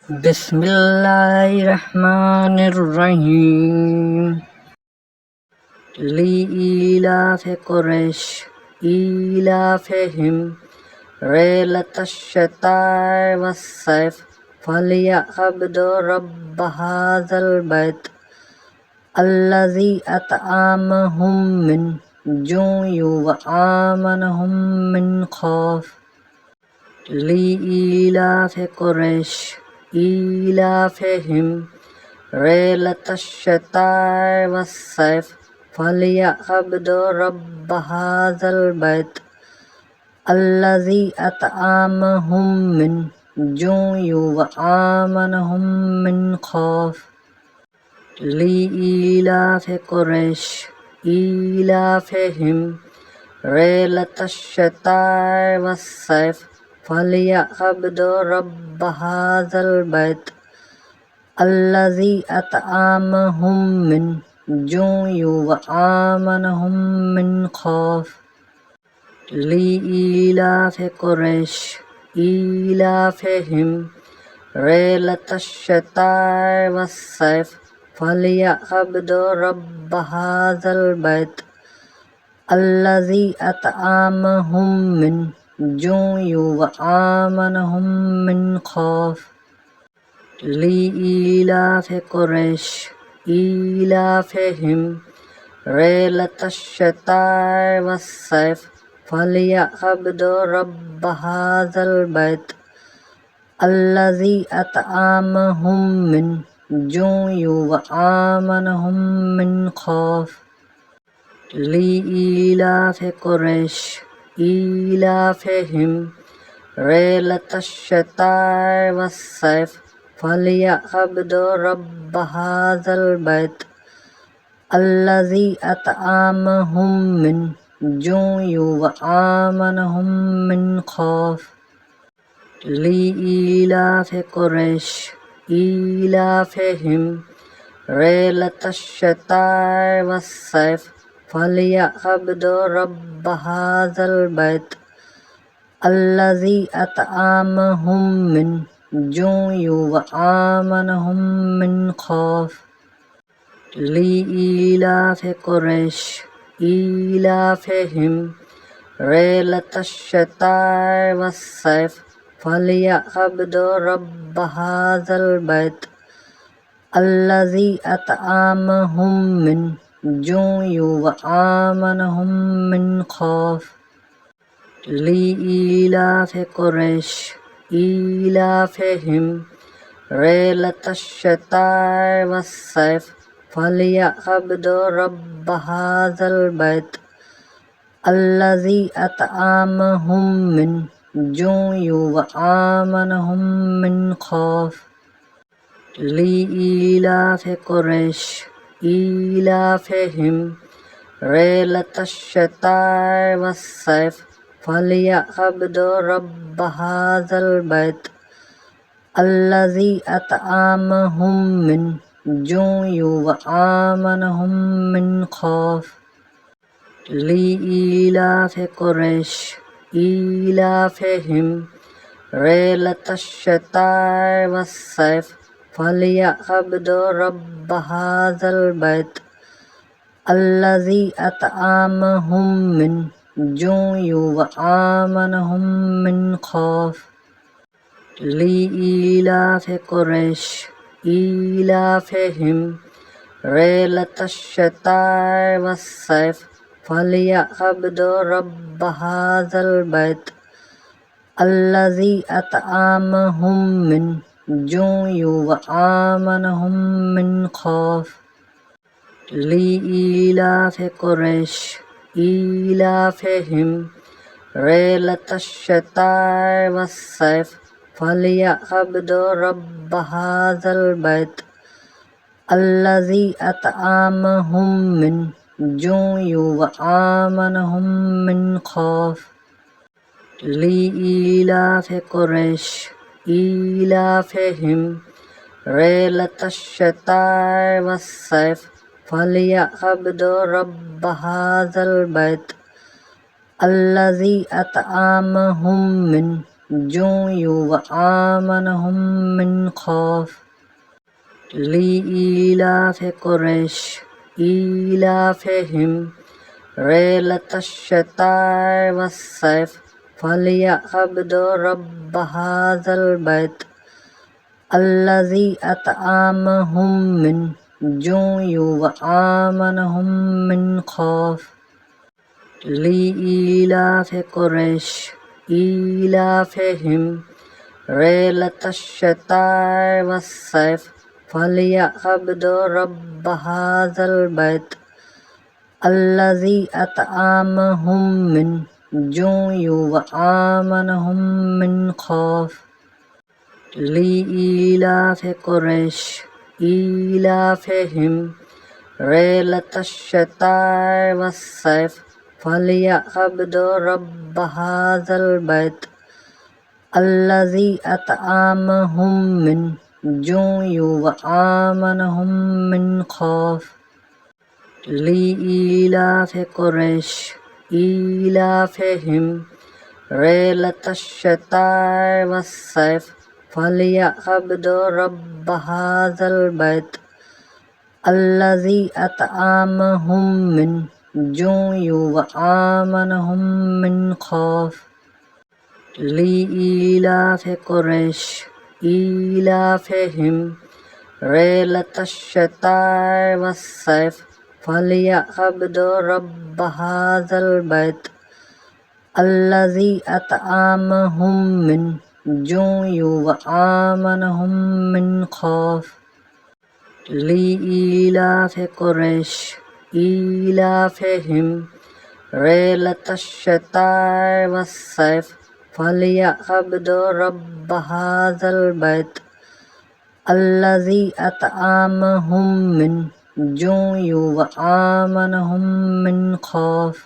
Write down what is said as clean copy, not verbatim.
بسم اللہ الرحمن الرحیم لإیلاف قریش ایلافہم ریلۃ الشتاء والصیف فلیعبدوا رب ھذا البیت الذی اطعمہم من جوع وآمنہم من خوف لإیلاف قریش ایلافہم ریلۃ الشتاء والصیف فلیعبدوا رب ھذا البیت الذی اطعمہم من جوع وآمنہم من خوف لإیلاف قریش ایلافہم ریلۃ الشتاء والصیف فلیعبدوا رب ھذا البیت الذی اطعمہم من جوع وآمنہم من خوف لإیلاف قریش ایلافہم ریلۃ الشتاء والصیف فلیعبدوا رب ھذا البیت الذی اطعمہم من جوع وآمنہم من خوف لإیلاف قریش ایلافہم ریلۃ الشتاء والصیف فلیعبدوا رب ھذا البیت الذی اطعمہم من جوع وآمنہم من خوف لإیلاف قریش ایلافہم ریلۃ الشتاء والصیف فلیعبدوا رب ھذا البیت الذی اطعمہم من جوع وآمنہم من خوف لإیلاف قریش ایلافہم ریلۃ الشتاء والصیف فلیعبدوا رب ھذا البیت الذی اطعمہم من جوع وآمنہم من خوف لإیلاف قریش ایلافہم ریلۃ الشتاء والصیف فلیعبدوا رب ھذا البیت الذی اطعمہم من جوع وآمنہم من خوف لإیلاف قریش ایلافہم ریلۃ الشتاء والصیف فلیعبدوا رب ھذا البیت الذی اطعمہم من جوع وآمنہم من خوف لإیلاف قریش ایلافہم ریلۃ الشتاء والصیف فلیعبدوا رب ھذا البیت الذی اطعمہم من جوع وآمنہم من خوف لإیلاف قریش ایلافہم ریلۃ الشتاء والصیف فلیعبدوا رب ھذا البیت الذی اطعمہم من جوع وآمنہم من خوف لإیلاف قریش ایلافہم ریلۃ الشتاء والصیف فلیعبدوا رب ھذا البیت الذی اطعمہم من جوع وآمنہم من خوف لإیلاف قریش ایلافہم ریلۃ الشتاء والصیف فلیعبدوا رب ھذا البیت الذی اطعمہم من جوع وآمنہم من خوف لإیلاف قریش ایلافہم ریلۃ الشتاء والصیف فلیعبدوا رب ھذا البیت الذی اطعمہم من جوع وآمنهم من خوف لإيلاف قريش إيلافهم رحلة الشتاء والصيف فليعبدوا رب هذا البيت الذي أطعمهم من جوع وآمنهم من خوف لإيلاف قريش إيلافهم رحلة الشتاء والصيف فليعبدوا رب هذا البيت الذي أطعمهم من جوع وآمنهم من خوف لإيلاف قريش إيلافهم رحلة الشتاء والصيف فليعبدوا رب هذا البيت الذي أطعمهم من جوع وآمنهم من خوف لإيلاف قريش إيلافهم رحلة الشتاء والصيف فليعبدوا رب هذا البيت الذي أطعمهم من جوع وآمنهم من خوف لإيلاف قريش إيلافهم رحلة الشتاء والصيف فليعبدوا رب هذا البيت الذي أطعمهم من جوع وآمنهم من خوف لإيلاف قريش إيلافهم رحلة الشتاء والصيف فليعبدوا رب هذا البيت الذي أطعمهم من جوع وآمنهم من خوف